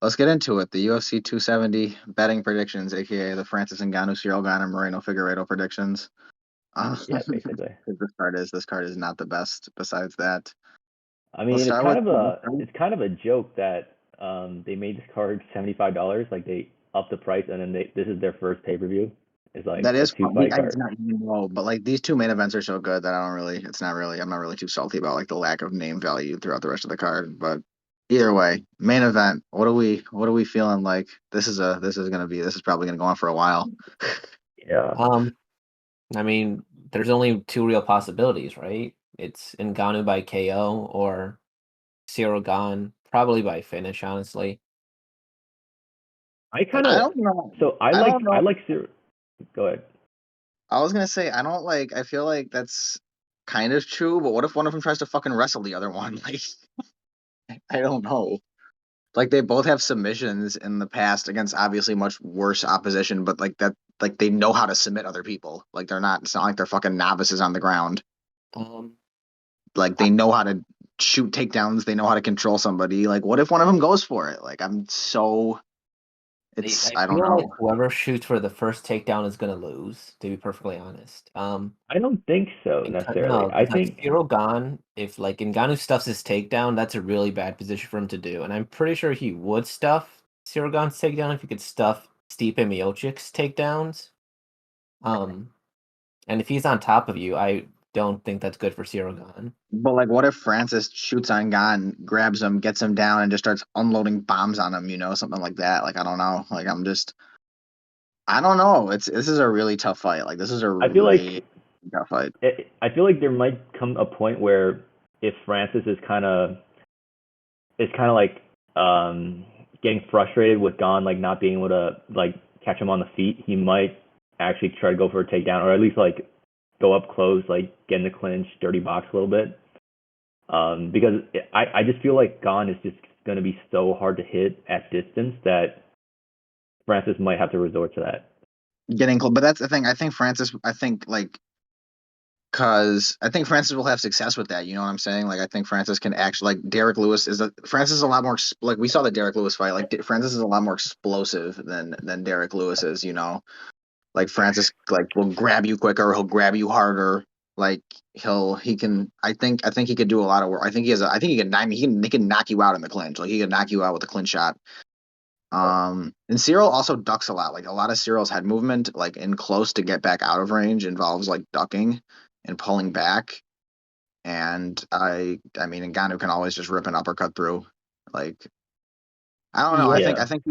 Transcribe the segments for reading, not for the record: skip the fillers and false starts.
let's get into it. The UFC 270 betting predictions, aka the Francis Ngannou, Ciryl Gane, and Moreno Figueiredo predictions. Yeah, basically. This card is not the best. Besides that, I let's mean, start with it's kind of a joke that they made this card $75. Like they upped the price, and then this is their first pay per view. It's like that a is two fun. fight It's card. not low, but like these two main events are so good that I don't really. It's not really. I'm not really too salty about like the lack of name value throughout the rest of the card. But either way, main event. What are we feeling like? This is probably gonna go on for a while. Yeah. I mean, there's only two real possibilities, right? It's Ngannou by KO or Ciryl Gane, probably by finish, honestly. I don't know. So I like Ciryl. Go ahead. I was gonna say I don't like. I feel like that's kind of true, but what if one of them tries to fucking wrestle the other one? Like, I don't know. Like they both have submissions in the past against obviously much worse opposition, but like that, like they know how to submit other people. Like they're not. It's not like they're fucking novices on the ground. Um, Like they know how to shoot takedowns. They know how to control somebody. Like what if one of them goes for it? Like I'm so. I don't feel like know. whoever shoots for the first takedown is gonna lose, to be perfectly honest. I don't think so necessarily. No, I because think Ciryl Gane, if like Ngannou stuffs his takedown, that's a really bad position for him to do. And I'm pretty sure he would stuff Ciryl Gane's takedown if he could stuff Stipe Miocic's takedowns. And if he's on top of you, I don't think that's good for Ciryl Gane. But like, what if Francis shoots on Gane, grabs him, gets him down, and just starts unloading bombs on him? Something like that. Like I don't know. Like I don't know. This is a really tough fight. Like this is a I feel like really tough fight. I feel like there might come a point where if Francis is kind of like getting frustrated with Gane like not being able to like catch him on the feet, he might actually try to go for a takedown or at least like go up close, like get in the clinch, dirty box a little bit. Because I just feel like Gane is just going to be so hard to hit at distance that Francis might have to resort to that. Getting close, but that's the thing. I think Francis. Because I think Francis will have success with that. You know what I'm saying? Like I think Francis can actually like Derek Lewis Francis is a lot more like we saw the Derek Lewis fight. Like Francis is a lot more explosive than Derek Lewis is. Like Francis like will grab you quicker. He'll grab you harder. Like he can. I think he could do a lot of work. I think he has. I think he can. I mean, he can knock you out in the clinch. Like he can knock you out with a clinch shot. And Ciryl also ducks a lot. Like a lot of Cyryl's head movement, like in close to get back out of range, involves like ducking and pulling back. And I mean, Ngannou can always just rip an uppercut through. Like I don't know. Yeah. I think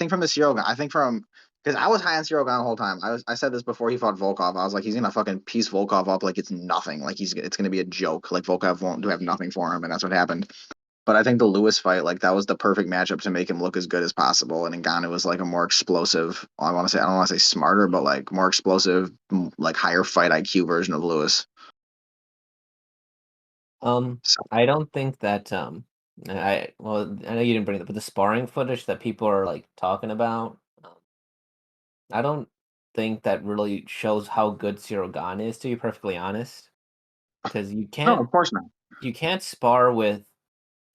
from the Ciryl, I think from because I was high on Ciryl Gane the whole time. I said this before he fought Volkov. I was like, he's gonna fucking piece Volkov up like it's nothing. Like it's gonna be a joke. Like Volkov won't have nothing for him, and that's what happened. But I think the Lewis fight, like that was the perfect matchup to make him look as good as possible. And Ngannou was like a more explosive. I don't want to say smarter, but like more explosive, like higher fight IQ version of Lewis. I don't think that I know you didn't bring it up, but the sparring footage that people are like talking about, I don't think that really shows how good Ciryl Gane is, to be perfectly honest. Because No, of course not. you can't spar with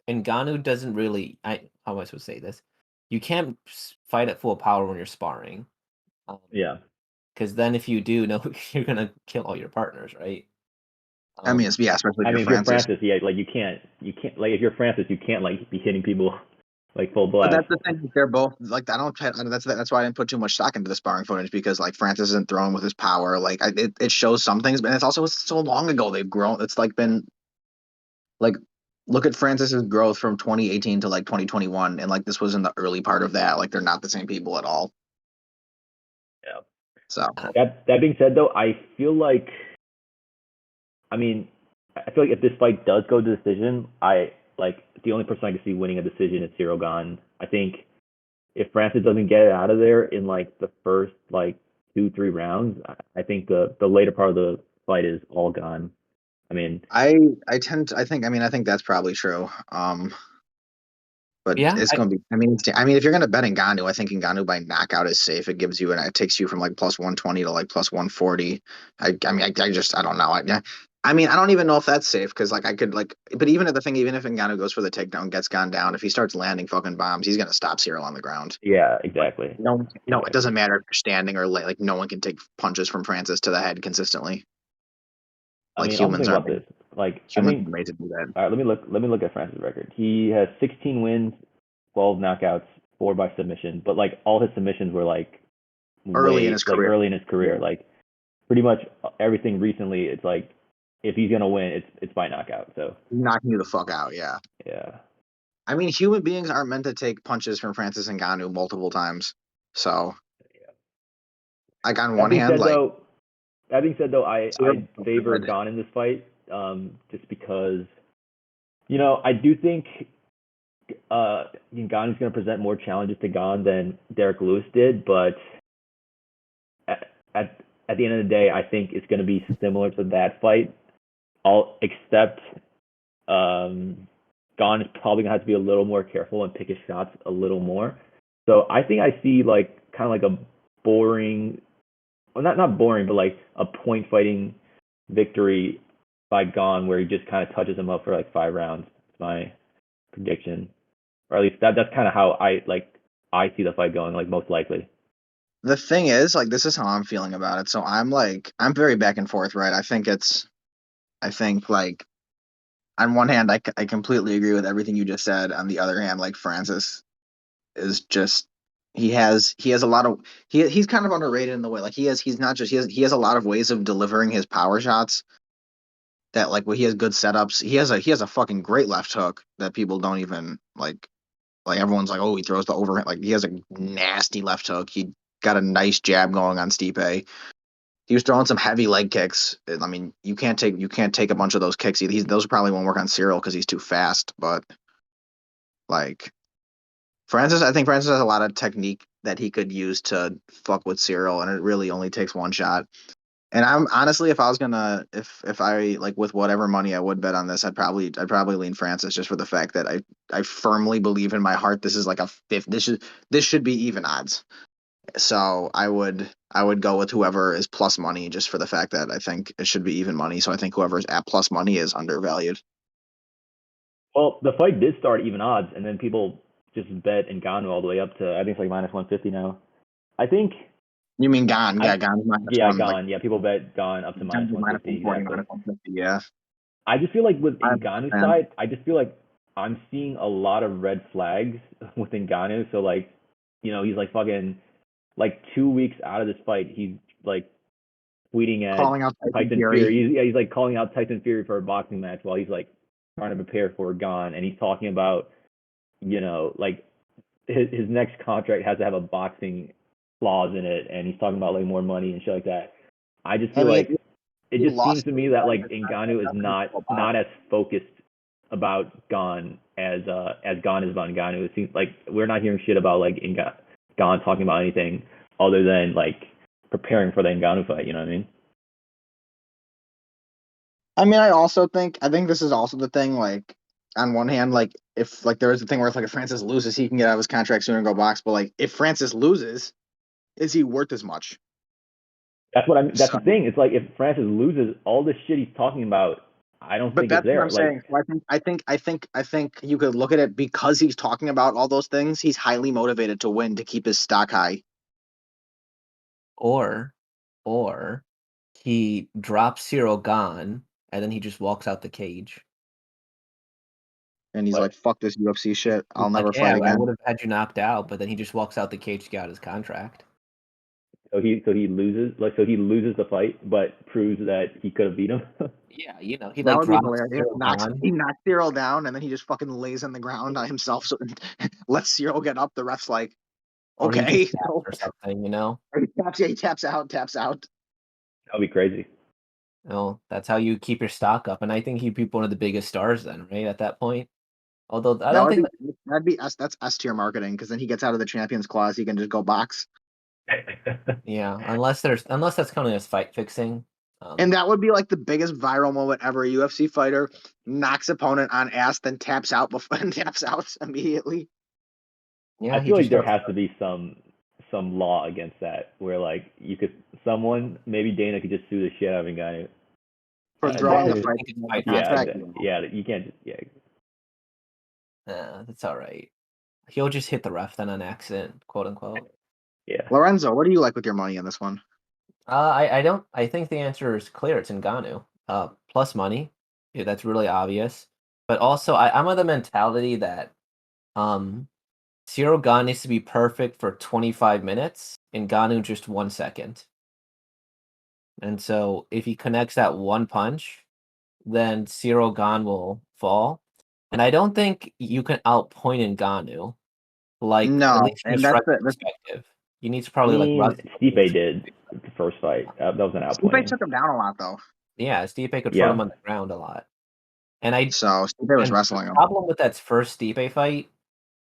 Ngannou doesn't really how am I supposed to say this? You can't fight at full power when you're sparring. Yeah. Because then if you do, no, you're gonna kill all your partners, right? I mean, especially if if you're Francis, yeah, like you can't like if you're Francis, you can't like be hitting people like full blast. But that's the thing. They're both like I don't. That's why I didn't put too much stock into the sparring footage because like Francis isn't throwing with his power. Like it shows some things, but it's so long ago they've grown. It's like been like look at Francis's growth from 2018 to like 2021, and like this was in the early part of that. Like they're not the same people at all. Yeah. So that being said, though, I feel like if this fight does go to decision, the only person I can see winning a decision is Ciryl Gane. I think if Francis doesn't get it out of there in like the first like 2-3 rounds, I think the later part of the fight is all Gane. I mean, I think that's probably true. But Yeah, it's going to be. I mean, if you're going to bet Ngannou, I think Ngannou by knockout is safe. It takes you from like plus 120 to like plus 140. I don't know. I mean, I don't even know if that's safe because like I could like, but even if Ngannou goes for the takedown, gets gone down, if he starts landing fucking bombs, he's gonna stop Ciryl on the ground. Yeah, Like exactly. no, it doesn't matter if you're standing or like no one can take punches from Francis to the head consistently. I Like mean, also think about this. Like, I humans think, are made to do that all right, let me look at Francis' record. He has 16 wins, 12 knockouts, 4 by submission, but like all his submissions were like early in way his like career. early in his career. Yeah, Like pretty much everything recently, it's like if he's gonna win, it's by knockout. So knocking you the fuck out. Yeah. yeah. I mean, human beings aren't meant to take punches from Francis Ngannou multiple times. So, like on That one being hand, said, like though, I Cyril, favor good. Gane in this fight, just because I do think Ngannou's going to present more challenges to Gane than Derek Lewis did, but at the end of the day, I think it's going to be similar to that fight, all except Gane is probably going to have to be a little more careful and pick his shots a little more. So I think I see like kind of like a boring, well, not boring, but like a point fighting victory by Gane where he just kind of touches him up for like 5 rounds. It's my prediction, or at least that's kind of how I see the fight going, like most likely. The thing is, like, this is how I'm feeling about it. So I'm very back and forth, right? I think like on one hand, I completely agree with everything you just said. On the other hand, like Francis is just he has a lot of he's kind of underrated in the way like he's not just he has a lot of ways of delivering his power shots that like where he has good setups. He has a fucking great left hook that people don't even like everyone's like, oh, he throws the overhand. Like he has a nasty left hook. He got a nice jab going on Stipe. He was throwing some heavy leg kicks. I mean, you can't take a bunch of those kicks. Those probably won't work on Ciryl because he's too fast. But like I think Francis has a lot of technique that he could use to fuck with Ciryl, and it really only takes one shot. And I'm honestly, if I was gonna, if I like with whatever money I would bet on this, I'd probably lean Francis just for the fact that I firmly believe in my heart this is like a fifth. This should be even odds. So I would go with whoever is plus money just for the fact that I think it should be even money. So I think whoever's at plus money is undervalued. Well, the fight did start even odds, and then people just bet Ngannou all the way up to I think it's like minus 150 now. I think You mean Gane? I Yeah, Gane's minus yeah, one. Like Gane. Yeah, people bet Gane up to minus Gane's minus 150 140, exactly. minus 150. Yeah, I just feel like with I Ngannou's understand. side, I just feel like I'm seeing a lot of red flags with Ngannou. So like, he's like fucking like 2 weeks out of this fight, he's like tweeting at Calling out Tyson Tyson Fury. Fury. He's like calling out Tyson Fury for a boxing match while he's like trying to prepare for Gane, and he's talking about like his next contract has to have a boxing clause in it, and he's talking about like more money and shit like that. I just I feel mean, like it he just seems lost to to me a that guy like that's Ngannou is nothing to go by. not as focused about Gane as Gane is about Ngannou. It seems like we're not hearing shit about like Gane talking about anything other than like preparing for the Ngannou fight. You know what I mean? I mean, I think this is also the thing. Like, on one hand, like if like there is a thing where if Francis loses, he can get out of his contract sooner and go box. But like, if Francis loses, is he worth as much? That's what I mean. That's So, the thing. It's like if Francis loses, all this shit he's talking about, I don't but think is that's what there. I'm Like, saying. So I think you could look at it because he's talking about all those things. He's highly motivated to win to keep his stock high. Or or he drops Ciryl Gane and then he just walks out the cage. And he's but like, "Fuck this UFC shit. He's I'll like, never "Yeah, fight I again." would have had you knocked out," but then he just walks out the cage to get out his contract. so he loses the fight, but proves that he could have beat him. Yeah, he That like would be drops hilarious. Ciryl Gane, He knocks Ciryl down, and then he just fucking lays on the ground by himself. So lets Ciryl get up. The ref's like, or he just "Okay." taps or something. He taps out, taps out. That'll be crazy. That's how you keep your stock up, and I think he'd be one of the biggest stars then, right, at that point? Although I That don't would think that'd be S. That's S tier marketing because then he gets out of the champions clause. He can just go box, yeah, unless that's counting as fight fixing. and that would be like the biggest viral moment ever. A UFC fighter knocks opponent on ass, then taps out before and taps out immediately. Yeah, I he feel like just there starts has to be some law against that, where like maybe Dana could just sue the shit out of Ngannou. For I throwing the think fight, it's the fight contract. You can't just That's all right. He'll just hit the ref then on accident, quote unquote. yeah. Lorenzo, what do you like with your money in this one? I don't. I think the answer is clear. It's Ngannou. Plus money. Yeah, that's really obvious. But also, I'm of the mentality that Ciryl Gane needs to be perfect for 25 minutes, and Ngannou just 1 second. And so, if he connects that one punch, then Ciryl Gane will fall. And I don't think you can outpoint Ngannou, like at No, least from a and that's striking the perspective. You need to I probably like mean, wrestle. Stipe did the first fight. That was an Stipe outpointing. took him down a lot though. Yeah, Stipe could put Yeah. him on the ground a lot. And I So Stipe was and the wrestling him. problem with that first Stipe fight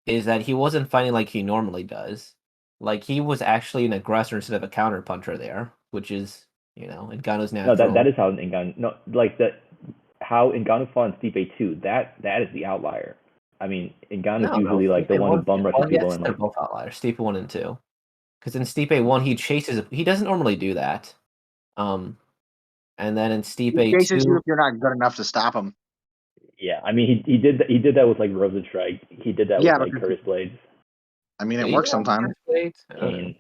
is that he wasn't fighting like he normally does. Like he was actually an aggressor instead of a counter puncher there, which is, Ngannou's No, natural. that is how Ngannou. No, like how Ngannou fought in Stipe too. That is the outlier. I mean, Ngannou's usually like the Stipe one who was- bum rushes well, people yes, and they're like. both outliers. Stipe 1 and 2. Because in Stipe 1, he doesn't normally do that. And then in He Stipe chases you 2, if you're not good enough to stop him. Yeah, I mean he did that with like Rosenstrike. He did that Yeah, with but like Curtis Blades, I mean, did it he works do that sometimes. with Blades? I don't know. Kane.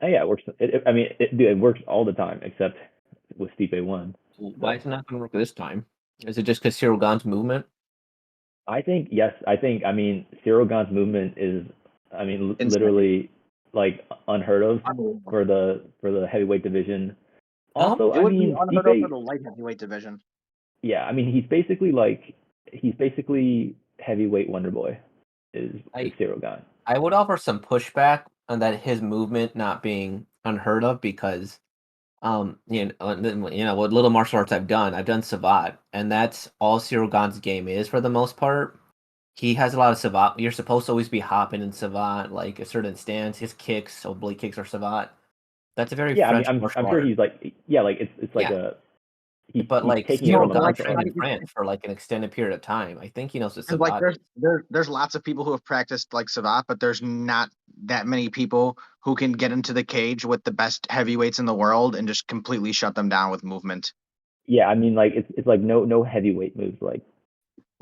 Oh, yeah, it works. I mean, it works all the time except with Stipe 1. Why is it not going to work this time? Is it just because Ciryl Gane's movement? I think yes. I mean Ciryl Gane's movement is, I mean, Insane. literally like unheard of Unbelievable. for the heavyweight division. Um, Also, It I would be mean unheard of for Stipe. the light heavyweight division. Yeah, I mean he's basically heavyweight Wonder Boy is I Ciryl Gane. I would offer some pushback on that his movement not being unheard of because what little martial arts I've done Savate, and that's all Ciryl Gane's game is for the most part. He has a lot of Savate. You're supposed to always be hopping in Savate, like a certain stance. His kicks, oblique kicks, are Savate. That's a very Yeah, I mean French martial I'm sure art. he's like, yeah, like it's like Yeah, but he's like taking it from Ciryl a Gane martial trained art. in France for like an extended period of time. I think he knows what Because like Savate is. there's lots of people who have practiced like Savat, but there's not that many people who can get into the cage with the best heavyweights in the world and just completely shut them down with movement. Yeah, I mean like it's like no heavyweight moves Like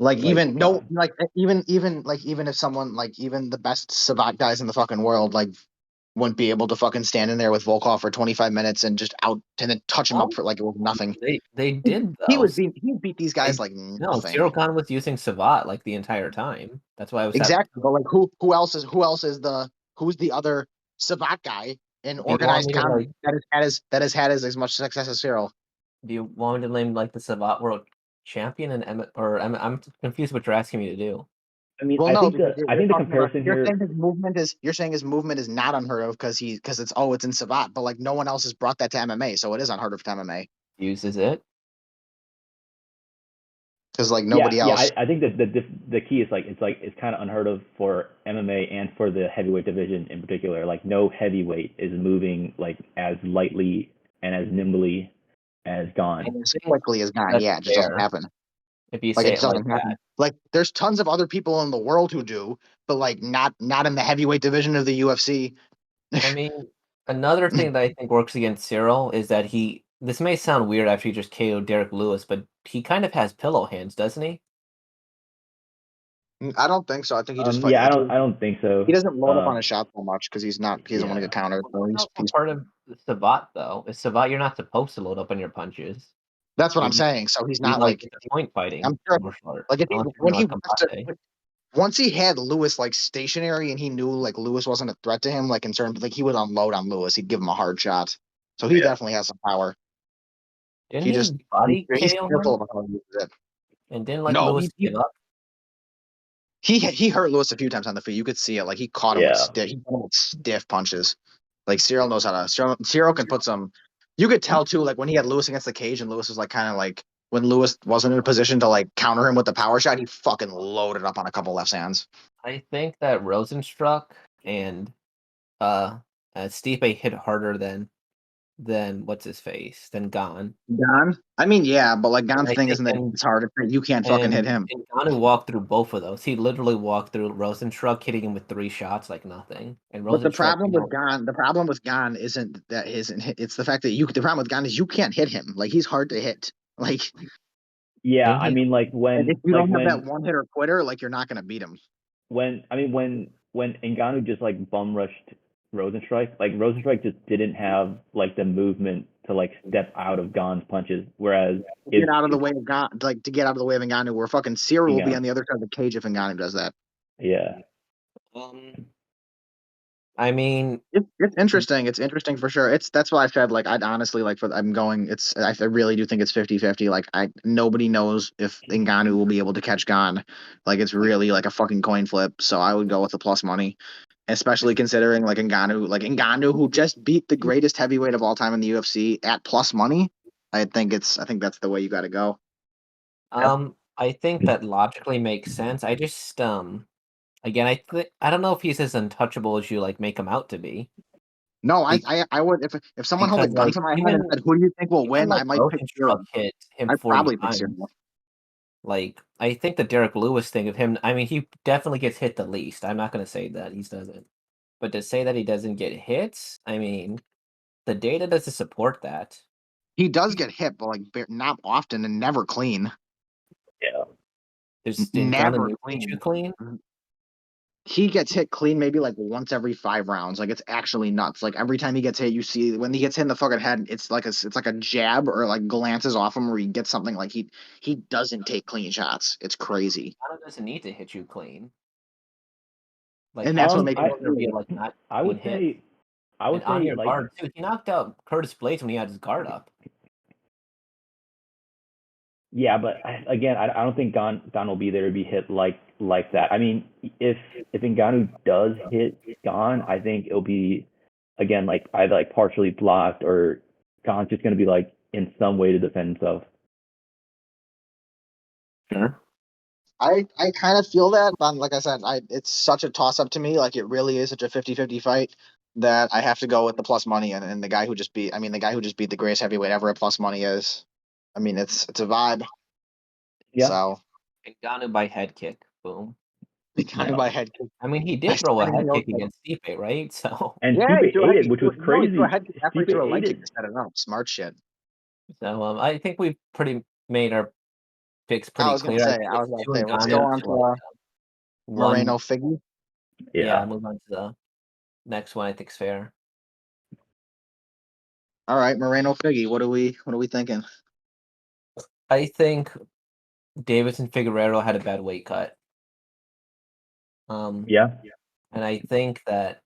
like even no, like even if someone like even the best Savat guys in the fucking world like wouldn't be able to fucking stand in there with Volkov for 25 minutes and just out and then touch him up for like it was nothing. They did He though. would beat these guys like No, nothing. Ciryl Gane was using Savate like the entire time. That's why I was Exactly, but like who else is who's the other Savat guy in Do you want organized me to combat like? that has had as much success as Ciryl? Do you want me to name like the Savate World Champion and I'm confused what you're asking me to do. I mean Well, I no, think because the you're talking about comparison here. you're saying his movement is not unheard of because it's in Savat, but like no one else has brought that to MMA, so it is unheard of to MMA Uses it. because like Yeah, nobody yeah. else. I think that the key is like it's kind of unheard of for MMA and for the heavyweight division in particular. Like no heavyweight is moving like as lightly and as nimbly as Gane. And as quickly as Gane, That's yeah, it just doesn't fair happen. if you Like say it it just like doesn't happen. that. Like there's tons of other people in the world who do, but like not in the heavyweight division of the UFC. I mean, another thing that I think works against Ciryl is that this may sound weird after he just KO'd Derek Lewis, but he kind of has pillow hands, doesn't he? I don't think so. I think he just Yeah, like I don't think so. he doesn't load up on his shot so much because he doesn't want to Yeah. get countered. So That's also part of the Savate, though. Is Savate, you're not supposed to load up on your punches. that's what You're I'm just saying. So he's you not like like the point fighting I'm sure martial art, like if he, unless you're when doing he like wants Combate. to once he had Lewis like stationary and he knew like Lewis wasn't a threat to him, like in terms like he would unload on Lewis, he'd give him a hard shot. So he definitely has some power. Didn't He he just body he's KO careful him? about how he uses it. And didn't like No, Lewis give up? he hurt Lewis a few times on the feet. You could see it. Like he caught him with Yeah. stiff punches. Like Ciryl knows how to. Ciryl can put some. You could tell too, like when he had Lewis against the cage, and Lewis was like kind of like when Lewis wasn't in a position to like counter him with the power shot, he fucking loaded up on a couple left hands. I think that Rosenstruck and Stipe hit harder than than what's his face than Gane. Gane? I mean, yeah, but like And Gane's I thing think isn't that it's hard. You can't fucking hit him. and Ngannou walked through both of those. He literally walked through Rosenstruck, hitting him with 3 shots like nothing. And But Rosenstruck, the problem with Gane isn't that isn't hit. It's the fact that the problem with Gane is you can't hit him. Like he's hard to hit. Like Yeah, didn't I he? mean, like if when you don't have that one hitter quitter, like you're not gonna beat him. when Ngannou just like bum rushed Rosenstrike, like Rosenstrike just didn't have like the movement to like step out of Gane's punches. Whereas Get out of the way of Gane, like to get out of the way of Ngannou, where fucking Ciryl will be Ngannou, on the other side of the cage if Ngannou does that. yeah, I mean, It's interesting. It's interesting for sure. That's why I said like I'd honestly like for I'm going. It's I really do think it's 50-50. Like nobody knows if Ngannou will be able to catch Gane. Like it's really like a fucking coin flip. So I would go with the plus money, especially considering like Ngannou who just beat the greatest heavyweight of all time in the UFC at plus money. I think that's the way you got to go. I think that logically makes sense. I just again, I don't know if he's as untouchable as you like make him out to be. No, Be- I would if someone held a because gun like to my head and said, "Who do you think will even win?" I like might pick Rosenstruck Ciryl. hit him I'd 40 probably pick times. Ciryl. Like I think the Derek Lewis thing of him, I mean, he definitely gets hit the least. I'm not going to say that he doesn't. But to say that he doesn't get hits, I mean, the data doesn't support that. He does get hit, but like not often and never clean. yeah. There's Never Ngannou hit you clean. clean. He gets hit clean maybe like once every 5 rounds. Like it's actually nuts. Like every time he gets hit, you see when he gets hit in the fucking head, it's like a jab or like glances off him where he gets something like he doesn't take clean shots. It's crazy. Ngannou doesn't need to hit you clean. Like And that's what half makes the it field be cool. like not I being would hit say I would and on say your like guard too. He knocked out Curtis Blades when he had his guard up. yeah, but again, I don't think Gane will be there to be hit like that. I mean, if Ngannou does hit Gane, I think it'll be again like either like partially blocked or Gane's just gonna be like in some way to defend himself. Sure. I kind of feel that, but like I said, it's such a toss up to me. Like it really is such a 50-50 fight that I have to go with the plus money and the guy who just beat. I mean, the guy who just beat the greatest heavyweight ever at plus money is. I mean, it's a vibe. Yeah. So Ngannou by head kick. Boom. kind of Yeah. by head kick. I mean, he did Best throw a fight in head the kick old. against Stipe, right? So, And Yeah, Stipe he threw a ate head it, kick. which was No, he threw a crazy. head kick after he Stipe threw a ate leg kick it. to set it up. Smart shit. I think we've pretty made our picks I pretty was gonna clear. I say, think I it's was gonna two say, let's go Ngannou on to to like one. Moreno Figgy. Yeah, Yeah. move on to the next one. I think is fair. All right, Moreno Figgy. What are we thinking? I think Deiveson Figueiredo had a bad weight cut. Yeah. And I think that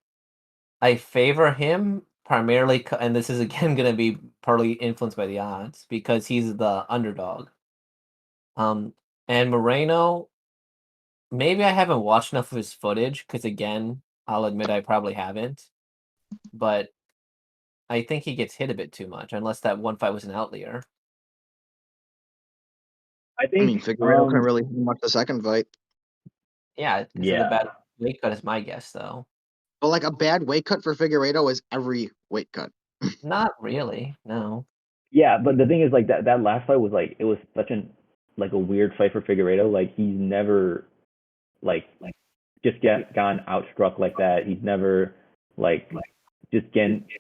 I favor him primarily, and this is again going to be partly influenced by the odds because he's the underdog. And Moreno, maybe I haven't watched enough of his footage because again, I'll admit I probably haven't, but I think he gets hit a bit too much unless that one fight was an outlier. I I mean, think Figueiredo couldn't really do much the second fight. Yeah, because of the yeah. bad weight cut is my guess though. But like a bad weight cut for Figueiredo is every weight cut. Not really, no. Yeah, but the thing is like that last fight was like it was such a weird fight for Figueiredo. Like he's never like just gone outstruck like that. He's never like just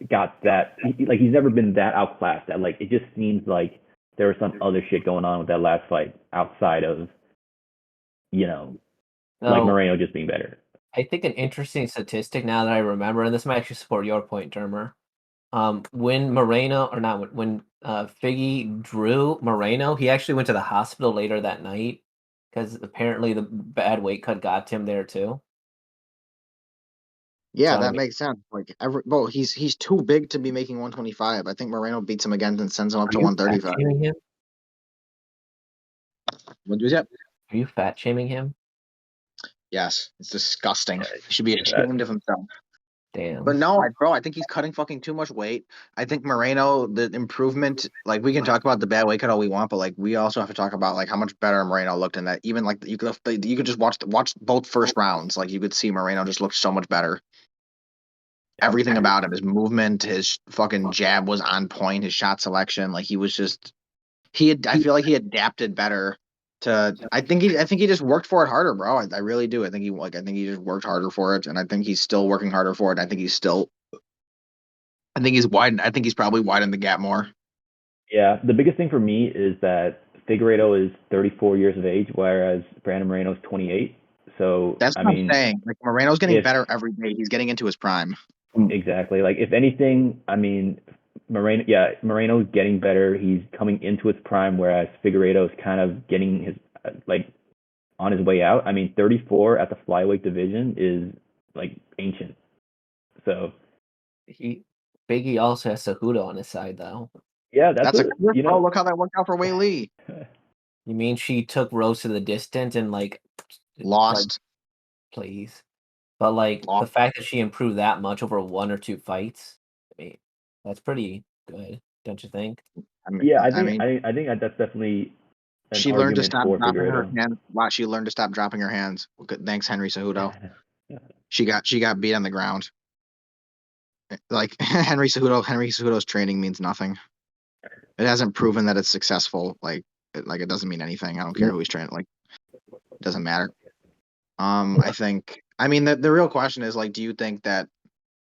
got that like he's never been that outclassed. That like it just seems like there was some other shit going on with that last fight outside of like No, Moreno just being better. I think an interesting statistic now that I remember, and this might actually support your point, Dermer. When Moreno or not when Figgy drew Moreno, he actually went to the hospital later that night because apparently the bad weight cut got to him there too. Yeah, So I that mean, makes sense. Like well, he's too big to be making 125. I think Moreno beats him again and sends him up are to you fat 135. shaming him? What do that? Are you fat shaming him? Yes, it's disgusting. Yeah, He should be that, ashamed of himself. But Damn. no, I think he's cutting fucking too much weight. I think Moreno, the improvement, like we can talk about the bad weight cut all we want, but like we also have to talk about like how much better Moreno looked in that. Even like you could just watch both first rounds, like you could see Moreno just looked so much better. everything about him, his movement, his fucking jab was on point, his shot selection, like he was just I feel like he adapted better to I think he just worked for it harder, bro. I really do. I think he just worked harder for it, and I think he's still working harder for it. I think he's probably widened the gap more. Yeah, the biggest thing for me is that Figueiredo is 34 years of age, whereas Brandon Moreno is 28. So, That's I what I'm mean, saying. Like Moreno's getting if better every day. He's getting into his prime. exactly, like if anything, I mean, Moreno's getting better. He's coming into his prime, whereas Figueiredo is kind of getting his like on his way out. I mean, 34 at the flyweight division is like ancient. So Biggie also has Cejudo on his side though. yeah, That's a look how that worked out for Wei Lee. You mean she took Rose to the distance and Lost. Please. But the fact that she improved that much over 1 or 2 fights, I mean, that's pretty good, don't you think? Yeah, I think that's definitely an she learned to argument stop for dropping her Figueiredo. hands. Wow, she learned to stop dropping her hands. Thanks, Henry Cejudo. She got beat on the ground. Like Henry Cejudo's training means nothing. It hasn't proven that it's successful. It doesn't mean anything. I don't care who he's training. Like, it doesn't matter. I mean, the real question is, like, do you think that,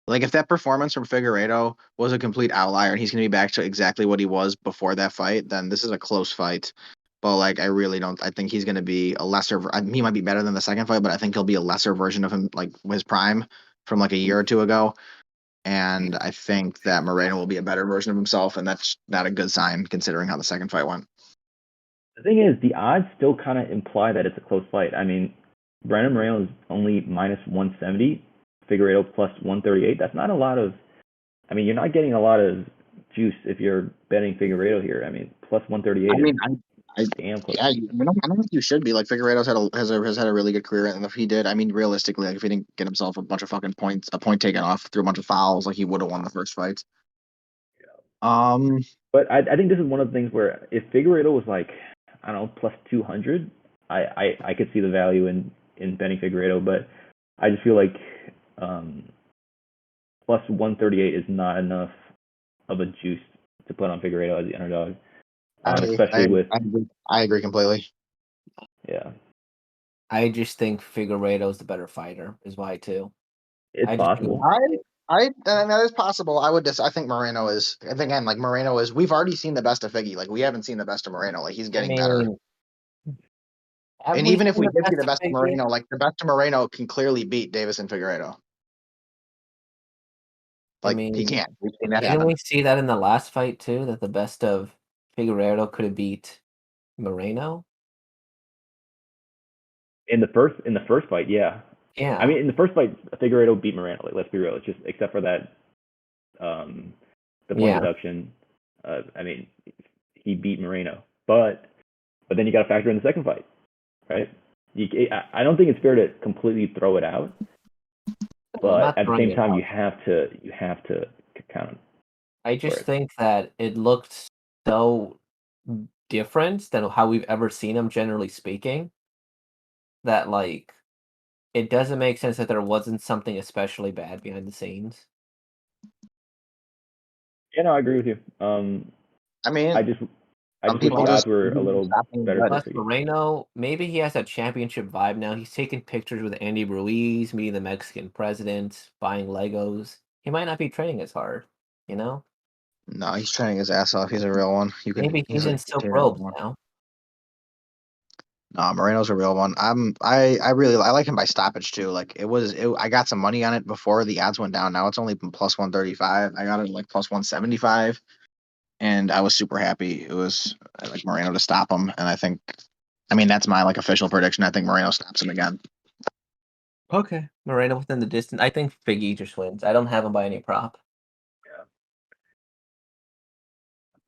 like, if that performance from Figueiredo was a complete outlier and he's going to be back to exactly what he was before that fight, then this is a close fight. But, like, I really don't. I think he's going to be a lesser. He might be better than the second fight, but I think he'll be a lesser version of him, like his prime from like a year or two ago. And I think that Moreno will be a better version of himself, and that's not a good sign considering how the second fight went. The thing is, the odds still kind of imply that it's a close fight. I mean, Brandon Moreno is only minus 170, Figueiredo plus 138. That's not a lot of. I mean, you're not getting a lot of juice if you're betting Figueiredo here. I mean, plus 138. I mean, damn close. Yeah, I don't think you should be. Like Figueiredo's has had a really good career, and if he did, I mean, realistically, like if he didn't get himself a bunch of fucking points, a point taken off through a bunch of fouls, like he would have won the first fight. But I think this is one of the things where if Figueiredo was like, I don't know, plus 200, I could see the value in betting Figueiredo, but I just feel like plus 138 is not enough of a juice to put on Figueiredo as the underdog, I agree completely. Yeah. I just think Figueiredo is the better fighter, is why too. It's possible. That is possible. I think Moreno is. I think again, like Moreno is. We've already seen the best of Figgy. Like we haven't seen the best of Moreno. Like he's getting better. And even if we did see the best of Moreno, like the best of Moreno can clearly beat Deiveson Figueiredo. Like he can't. We've seen that happen. Didn't we see that in the last fight too? That the best of Figueiredo could have beat Moreno. In the first fight, yeah. Yeah. I mean, in the first fight, Figueiredo beat Moreno. Like, let's be real. It's just except for that, the point deduction. I mean, he beat Moreno, but then you got to factor in the second fight, right? I don't think it's fair to completely throw it out, but at the same time, you have to count it. I just think that it looked so different than how we've ever seen him, generally speaking, that like it doesn't make sense that there wasn't something especially bad behind the scenes. Yeah, no, I agree with you. I mean, I just wish the odds were a little better. Plus Moreno, maybe he has that championship vibe now. He's taking pictures with Andy Ruiz, meeting the Mexican president, buying Legos. He might not be training as hard, you know? No, he's training his ass off. He's a real one. Maybe he's in silk robes now. No, Moreno's a real one. I like him by stoppage too. Like I got some money on it before the odds went down. Now it's only plus 135. I got it like plus 175, and I was super happy. It was like Moreno to stop him, and I mean that's my like official prediction. I think Moreno stops him again. Okay, Moreno within the distance. I think Figgy just wins. I don't have him by any prop. Yeah.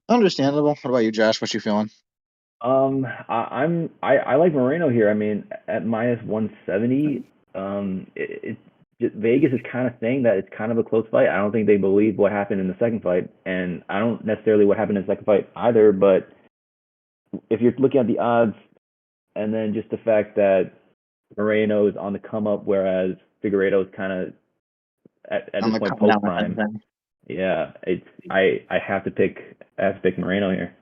Understandable. What about you, Josh? What you feeling? I like Moreno here. I mean, at minus 170, Vegas is kind of saying that it's kind of a close fight. I don't think they believe what happened in the second fight, and I don't necessarily what happened in the second fight either. But if you're looking at the odds, and then just the fact that Moreno is on the come up, whereas Figueiredo is kind of at I'm this like point coming post down with prime. everything. Yeah, I have to pick Moreno here.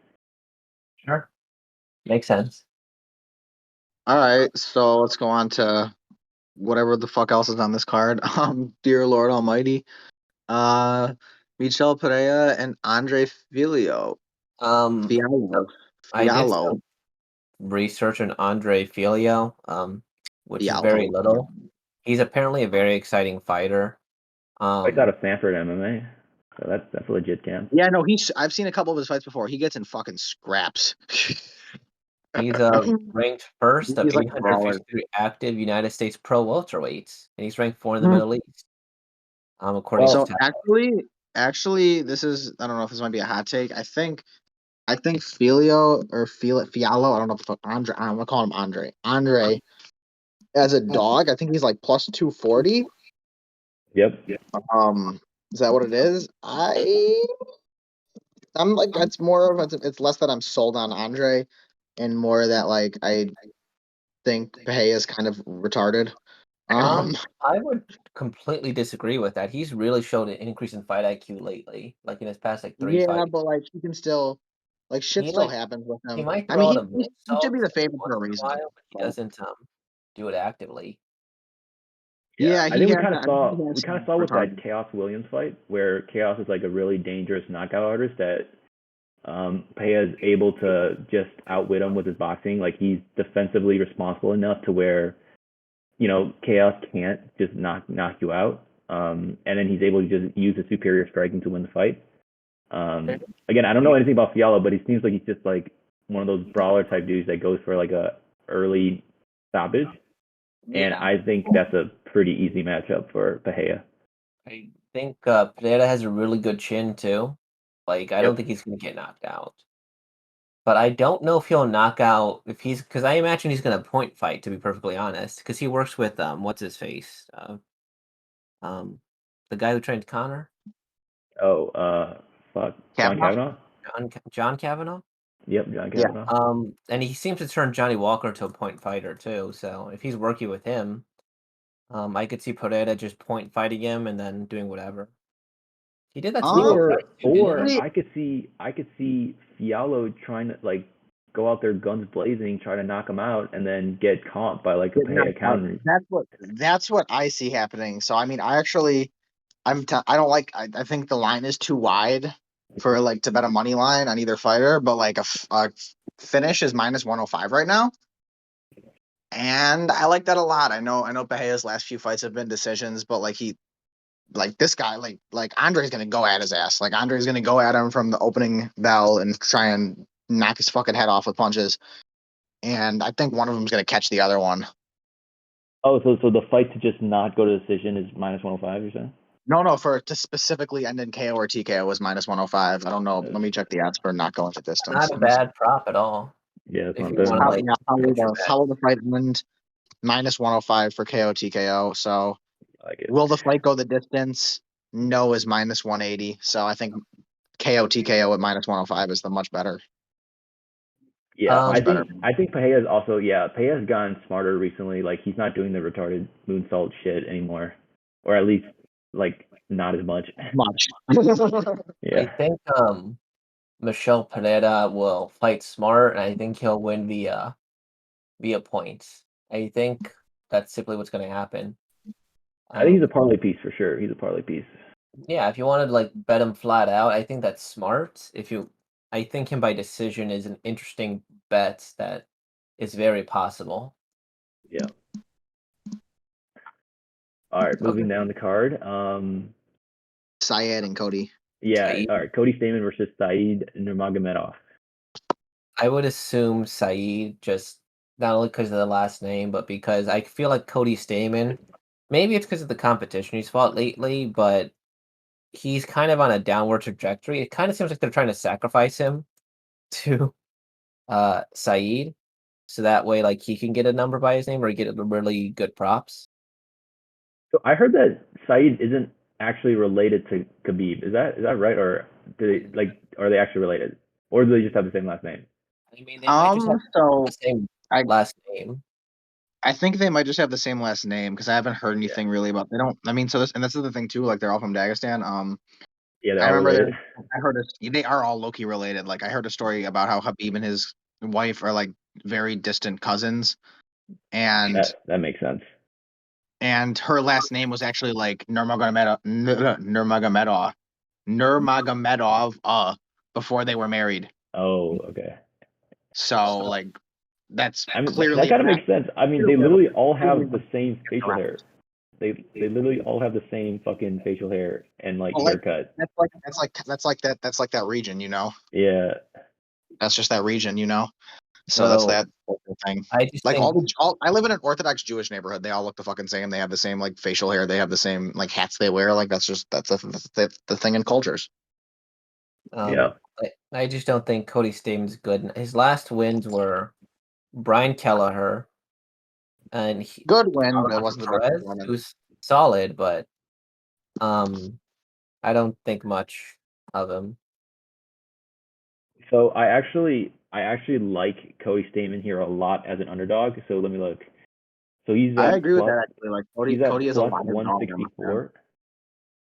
Sure. Makes sense. All right, so let's go on to whatever the fuck else is on this card. Dear Lord Almighty, uh, Michel Pereira and Andre Filio. So Fialho. I did Fialho. some research on Andre Fialho, which is very Fialho. little. He's apparently a very exciting fighter. Fights out of Stanford MMA, so that's a legit camp. Yeah, no, I've seen a couple of his fights before. He gets in fucking scraps. He's ranked first of He's like a brawler. 853 active United States pro welterweights, and he's ranked 4 in the Middle East. According to So Tap. actually, this is, I don't know if this might be a hot take. I think Filio or Fialho, I don't know if it's Andre. I'm gonna call him Andre. Andre as a dog, I think he's like plus 240. Yep. Is that what it is? I'm like, it's more of it's less that I'm sold on Andre, and more that like I think Pehe is kind of retarded. I would completely disagree with that. He's really showed an increase in fight IQ lately, like in his past like 3 Yeah, fights. but like he can still, like shit He still might happens with he him. might I throw mean, out a he should moonsault be the favorite for once a in a reason. while, but he doesn't do it actively. Yeah, I think we I kind of think he saw has some with that retarded. Chaos Williams fight where Chaos is like a really dangerous knockout artist that Peja is able to just outwit him with his boxing. Like he's defensively responsible enough to where Chaos can't just knock you out. And then he's able to just use his superior striking to win the fight. Again, I don't know anything about Fialho, but he seems like he's just like one of those brawler type dudes that goes for like a early stoppage. And Yeah. I think that's a pretty easy matchup for Peja. I think Pereira has a really good chin too. Like I don't Yep. think he's gonna get knocked out. But I don't know if he'll knock out if he's because I imagine he's gonna point fight, to be perfectly honest, because he works with what's his face? Um the guy who trained Connor? Oh, fuck. John Kavanaugh? Kavanaugh? John Kavanaugh? Yep, John Yeah. Kavanaugh. And he seems to turn Johnny Walker into a point fighter too. So if he's working with him, I could see Pereira just point fighting him and then doing whatever. He did that to Nico Um, Price too, didn't Or he? I could see Fialho trying to like go out there guns blazing, try to knock him out, and then get caught by like a Get Peja knocked out. counter. That's what I see happening. So I mean, I don't like. I think the line is too wide for like to bet a money line on either fighter. But like a finish is minus 105 right now, and I like that a lot. I know Bahaya's last few fights have been decisions, but like this guy, like Andre's gonna go at his ass. Like Andre's gonna go at him from the opening bell and try and knock his fucking head off with punches. And I think one of them's gonna catch the other one. Oh, so the fight to just not go to decision is minus 105, you're saying? No, for to specifically end in KO or TKO was minus 105. I don't know. Let me check the odds for not going to distance. Not a Let me see. bad prop at all. Yeah, it's If not you bad. want to like hedge your How bet. will the fight end? Minus 105 for KO TKO. So I like it. will the fight go the distance? No is minus 180. So I think KO TKO at minus 105 is the much better. Yeah, Um, I think Peja's also Peja's gotten smarter recently. Like he's not doing the retarded moonsault shit anymore, or at least like not as much. Much. I Yeah, think Michel Pereira will fight smart, and I think he'll win via points. I think that's simply what's going to happen. I think he's a Um, parlay piece for sure. He's a parlay piece. yeah, if you wanted to like bet him flat out, I think that's smart. I think him by decision is an interesting bet that is very possible. Yeah. All right, moving down the card. Syed and Cody. Yeah. Saeed. All right, Cody Stamann versus Saeed Nurmagomedov. I would assume Saeed just not only because of the last name, but because I feel like Cody Stamann. Maybe it's because of the competition he's fought lately, but he's kind of on a downward trajectory. It kind of seems like they're trying to sacrifice him to Saeed, so that way like he can get a number by his name or get really good props. So I heard that Saeed isn't actually related to Khabib. Is that right, or are they actually related, or do they just have the same last name? I mean, they might just have So the same I last name. I think they might just have the same last name because I haven't heard anything really about. They don't. I mean, so this is the thing too. Like they're all from Dagestan. Yeah, they're I all remember related. I heard they are all Loki related. Like I heard a story about how Habib and his wife are like very distant cousins, and That makes sense. her last name was actually like Nurmagomedov before they were married. Oh, okay. So like that's I mean, that clearly kind of makes sense. I mean, they literally all have the same facial correct. hair. They literally all have the same fucking facial hair and like Well, like haircut. that's like that region, you know. Yeah. That's just that region, you know. So that's So that thing. I just Like think all I live in an Orthodox Jewish neighborhood. They all look the fucking same. They have the same like facial hair. They have the same like hats they wear. Like that's the thing in cultures. Yeah. I just don't think Cody Stamann's good. His last wins were Brian Kelleher and Good win, but it Carlos wasn't the best Perez, performance. who's solid, but I don't think much of him. So I actually like Cody Stamann here a lot as an underdog. So let me look. So he's I at agree with that actually. Like he's at Cody is a plus lot of dog. 164.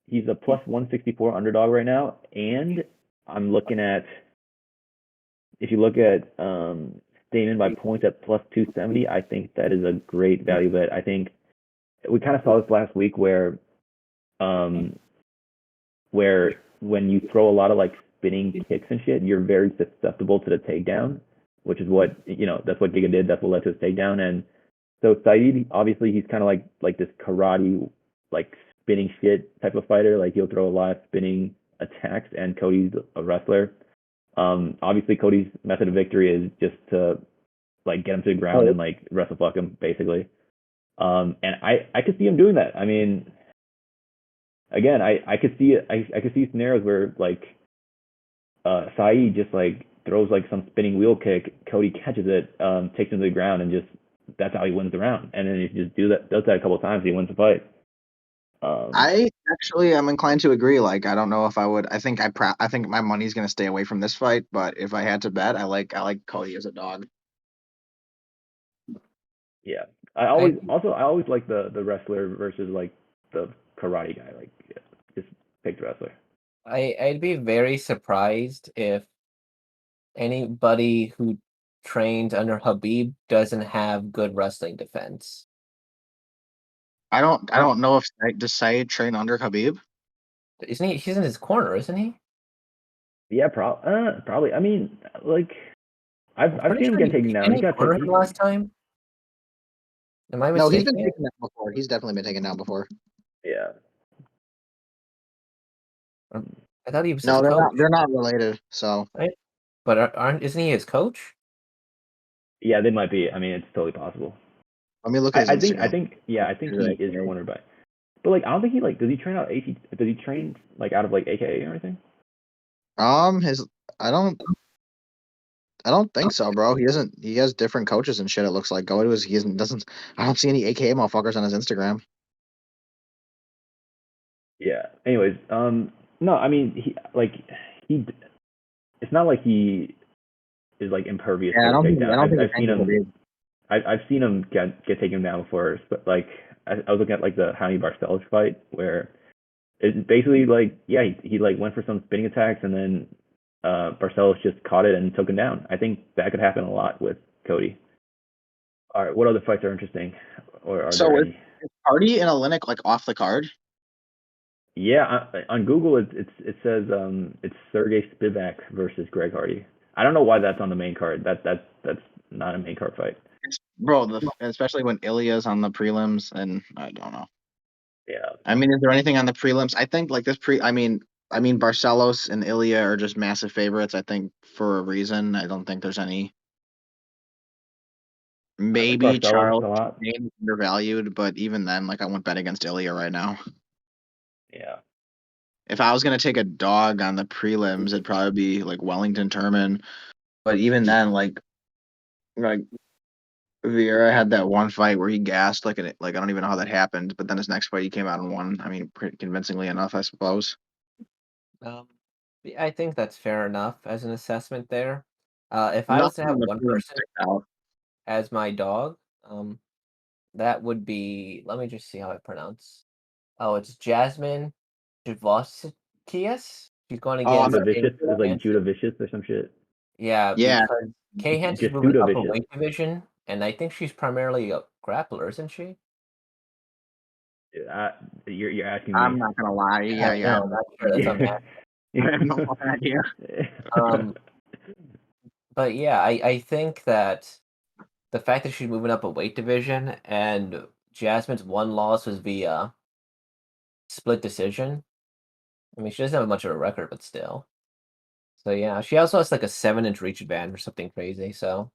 He's a plus 164 underdog right now, and I'm looking at if you look at Stamann by points at plus 270, I think that is a great value bet. I think we kind of saw this last week where when you throw a lot of like spinning kicks and shit, you're very susceptible to the takedown, which is what that's what Giga did. That's what led to his takedown. And so Saeed, obviously, he's kind of like this karate, like spinning shit type of fighter. Like he'll throw a lot of spinning attacks, and Cody's a wrestler. Obviously, Cody's method of victory is just to like get him to the ground and like wrestle fuck him, basically. And I could see him doing that. I mean, again, I could see it. I could see scenarios where like Saeed just like throws like some spinning wheel kick, Cody catches it, takes him to the ground, and just that's how he wins the round. And then if you just does that a couple of times, he wins the fight. I actually am inclined to agree. Like I don't know if I would. I think I think my money's gonna stay away from this fight. But if I had to bet, I like Cody as a dog. Yeah, I always like the wrestler versus like the karate guy. Like just pick the wrestler. I'd be very surprised if anybody who trained under Habib doesn't have good wrestling defense. I don't know if does Saeed train under Khabib. Isn't he? He's in his corner, isn't he? Yeah, probably. I mean, like I've Pretty seen him sure get taken down. didn't He he got corner taken. him last time? Am I No, he's been mistaken? taken down before. He's definitely been taken down before. Yeah. I thought he was his No, coach, they're not related. So right? But isn't he his coach? Yeah, they might be. I mean, it's totally possible. let me look at his I Instagram. think he is cornered by. But like, I don't think he like. Does he train out AT? Does he train like out of like AKA or anything? His I don't think so, bro. He doesn't. He has different coaches and shit. It looks like go to his. He doesn't. I don't see any AKA motherfuckers on his Instagram. Yeah. Anyways, no, I mean he. It's not like he is like impervious Yeah, to I a don't think. I takedown. don't think I've seen it's him. I've seen him get taken down before, but like I was looking at like the Jaime Barcelos fight where it basically like yeah he like went for some spinning attacks and then Barcelos just caught it and took him down. I think that could happen a lot with Cody. All right, what other fights are interesting, or are there So any? is Hardy and Olynyk like off the card? Yeah, on Google it says it's Sergey Spivak versus Greg Hardy. I don't know why that's on the main card. That's not a main card fight. Bro, especially when Ilya's on the prelims, and I don't know. Yeah. I mean, is there anything on the prelims? I think like this I mean, Barcelos and Ilya are just massive favorites. I think for a reason. I don't think there's any. I like Maybe Barcelos Charles a lot. is undervalued, but even then, like I wouldn't bet against Ilya right now. Yeah. If I was gonna take a dog on the prelims, it'd probably be like Wellington Turman. But even then, like Vieira had that one fight where he gassed like I don't even know how that happened. But then his next fight he came out and won. I mean, pretty convincingly enough, I suppose. Um, I think that's fair enough as an assessment there. If I was to Nothing have on the one prelims person sticks out. as my dog, that would be. Let me just see how I pronounce. Oh, it's Jasmine Javoskias. She's going Oh, against Judah Vicious is like Nancy. Judah Vicious or some shit. Yeah, yeah. because Kay Hansen's Just moving Judah up a Vicious. weight division, and I think she's primarily a grappler, isn't she? You're asking I'm me. not gonna lie. I Yeah. know, not sure. That's what I'm I have no fucking idea. asking. But yeah, I think that the fact that she's moving up a weight division and Jasmine's one loss was via split decision. I mean, she doesn't have much of a record, but still. So yeah, she also has like a 7-inch reach advantage or something crazy. So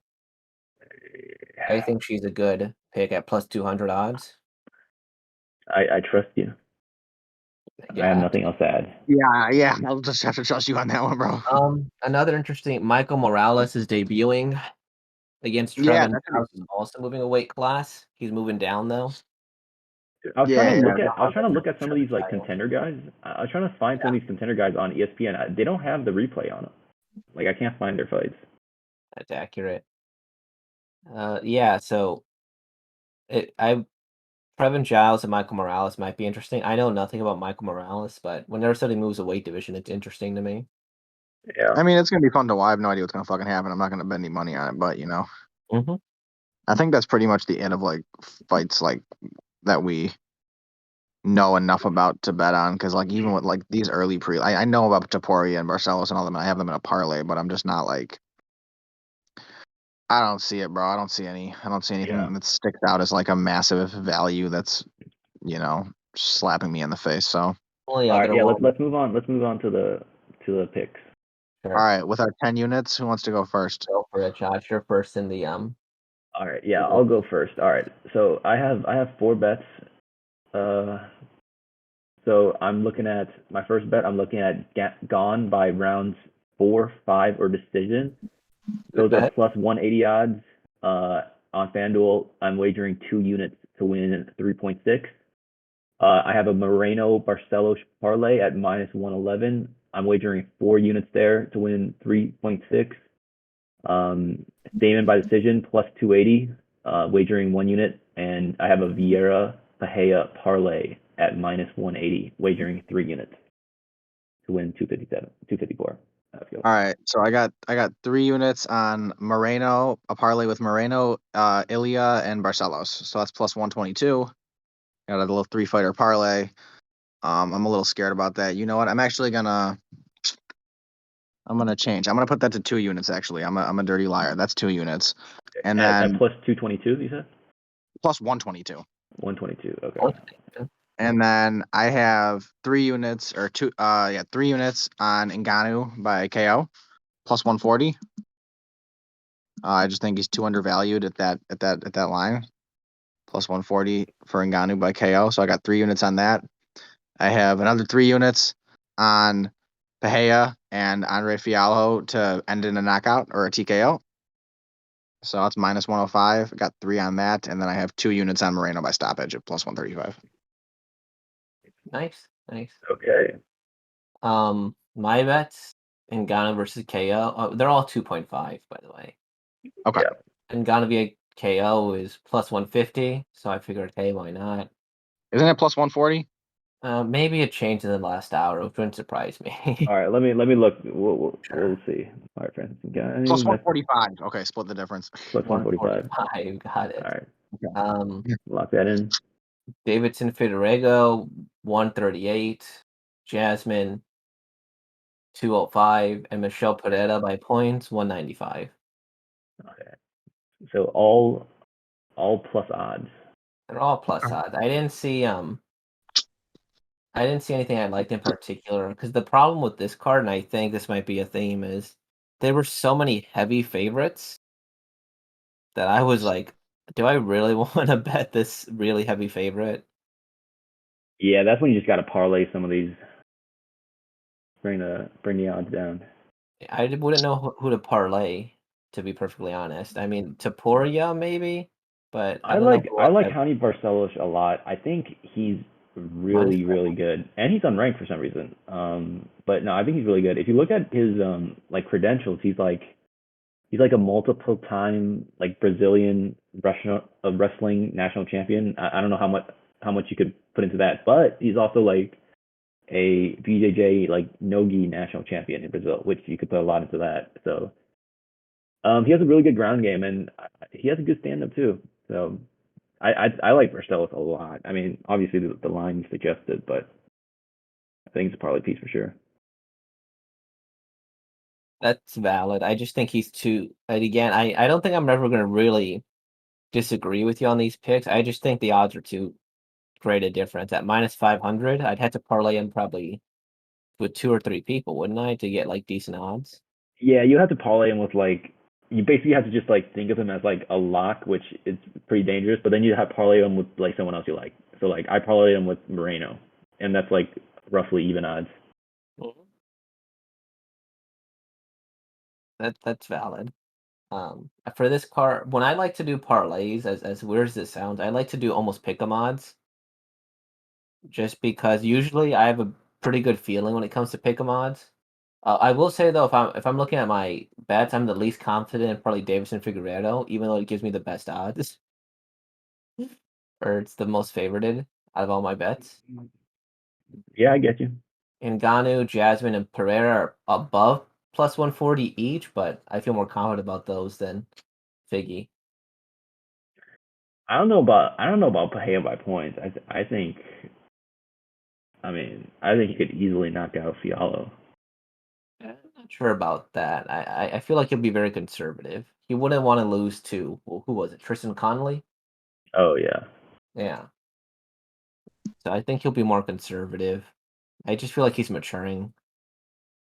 I think she's a good pick at plus 200 odds. I trust you. I have Yeah. nothing else to add. Yeah. I'll just have to trust you on that one, bro. Another interesting. Michael Morales is debuting against Yeah, Trevin that could be House, is also moving a weight class. He's moving down though. I was trying to Yeah. look at some of these like contender guys. I was trying to find some of these contender guys on ESPN. They don't have the replay on them. Like I can't find their fights. That's accurate. Yeah. So Trevin Giles and Michael Morales might be interesting. I know nothing about Michael Morales, but whenever somebody moves a weight division, it's interesting to me. Yeah. I mean, it's gonna be fun to watch. I have no idea what's gonna fucking happen. I'm not gonna bet any money on it, but Mm-hmm. I think that's pretty much the end of like fights like that we know enough about to bet on. Because like even with like these early I know about Taporia and Barcelos and all them, and I have them in a parlay, but I'm just not like I don't see it, bro. I don't see anything that sticks out as like a massive value that's slapping me in the face. So Only All right. other Yeah. one. Let's move on. Let's move on to the picks. all Sure. right, with our 10 units, who wants to go first? Go for it, Josh. You're first in the All right. Yeah. I'll go first. All right. So I have 4 bets. So I'm looking at my first bet. I'm looking at Gane by rounds 4, 5, or decision. Those are bet. plus 180 odds. On FanDuel, I'm wagering 2 units to win 3.6. I have a Moreno Barcelos parlay at minus 111. I'm wagering 4 units there to win 3.6. Stamann by decision plus 280, wagering 1 unit, and I have a Vieira Pereira parlay at minus 180, wagering 3 units to win 254. All right, so I got 3 units on Moreno, a parlay with Moreno, Ilya, and Barcelos. So that's plus 122. Got a little 3-fighter parlay. I'm a little scared about that. You know what? I'm gonna change. I'm gonna put that to 2 units. Actually, I'm a dirty liar. That's 2 units, and At then plus 222, you said? plus 122. 122. Okay. And then I have 3 units or 3 units on Ngannou by KO plus 140. I just think he's too undervalued at that line. Plus 140 for Ngannou by KO. So I got 3 units on that. I have another 3 units on Pereira and Andre Fialho to end in a knockout or a TKO. So that's minus 105. I got 3 on that, and then I have 2 units on Moreno by stoppage at plus 135. Nice. Okay. My bets in Ghana versus KO. They're all 2.5, by the way. Okay. Yeah. And Ghana via KO is plus 150, so I figured, hey, why not? Isn't it plus 140? Maybe it changed in the last hour, which wouldn't surprise me. All right. Let me look. We'll see. All right, Francis. Plus 145. Okay, split the difference. Plus 145. 145. Got it. All right. Okay. Lock that in. Deiveson Figueiredo 138, Jasmine 205, and Michel Pereira by points 195. Okay. So all plus odds. They're all plus odds. I didn't see anything I liked in particular because the problem with this card, and I think this might be a theme, is there were so many heavy favorites that I was like, do I really want to bet this really heavy favorite? Yeah, that's when you just got to parlay some of these. Bring the odds down. I wouldn't know who to parlay, to be perfectly honest. I mean, Taporia maybe, but I don't know who I else like Hani Barcelos a lot. I think he's really good, and he's unranked for some reason. But no, I think he's really good. If you look at his like credentials, he's like he's like a multiple time like Brazilian wrestling national champion. I don't know how much you could put into that, but he's also like a BJJ like nogi national champion in Brazil, which you could put a lot into that. So he has a really good ground game, and he has a good stand up too. So I like Verstelis a lot. I mean, obviously the line suggested, but I think it's a parlay piece for sure. That's valid. I just think he's too. And again, I don't think I'm ever going to really disagree with you on these picks. I just think the odds are too great a difference. At -500, I'd have to parlay him probably with 2 or 3 people, wouldn't I, to get like decent odds? Yeah, you have to parlay him with like you basically have to just like think of him as like a lock, which is pretty dangerous. But then you have to parlay him with like someone else you like. So like I parlay him with Moreno, and that's like roughly even odds. Mhm. That's valid. For this card, when I like to do parlays, as weird as it sounds, I like to do almost pick 'em odds, just because usually I have a pretty good feeling when it comes to pick 'em odds. I will say though, if I'm looking at my bets, I'm the least confident in probably Deiveson Figueiredo, even though it gives me the best odds, or it's the most favorited out of all my bets. Yeah, I get you. Ngannou, Jasmine, and Pereira are above +140 each, but I feel more confident about those than Figgy. I don't know about Pahea by points. I think he could easily knock out Fialho. I'm not sure about that. I feel like he'll be very conservative. He wouldn't want to lose to, well, who was it? Tristan Connolly? Oh yeah. Yeah. So I think he'll be more conservative. I just feel like he's maturing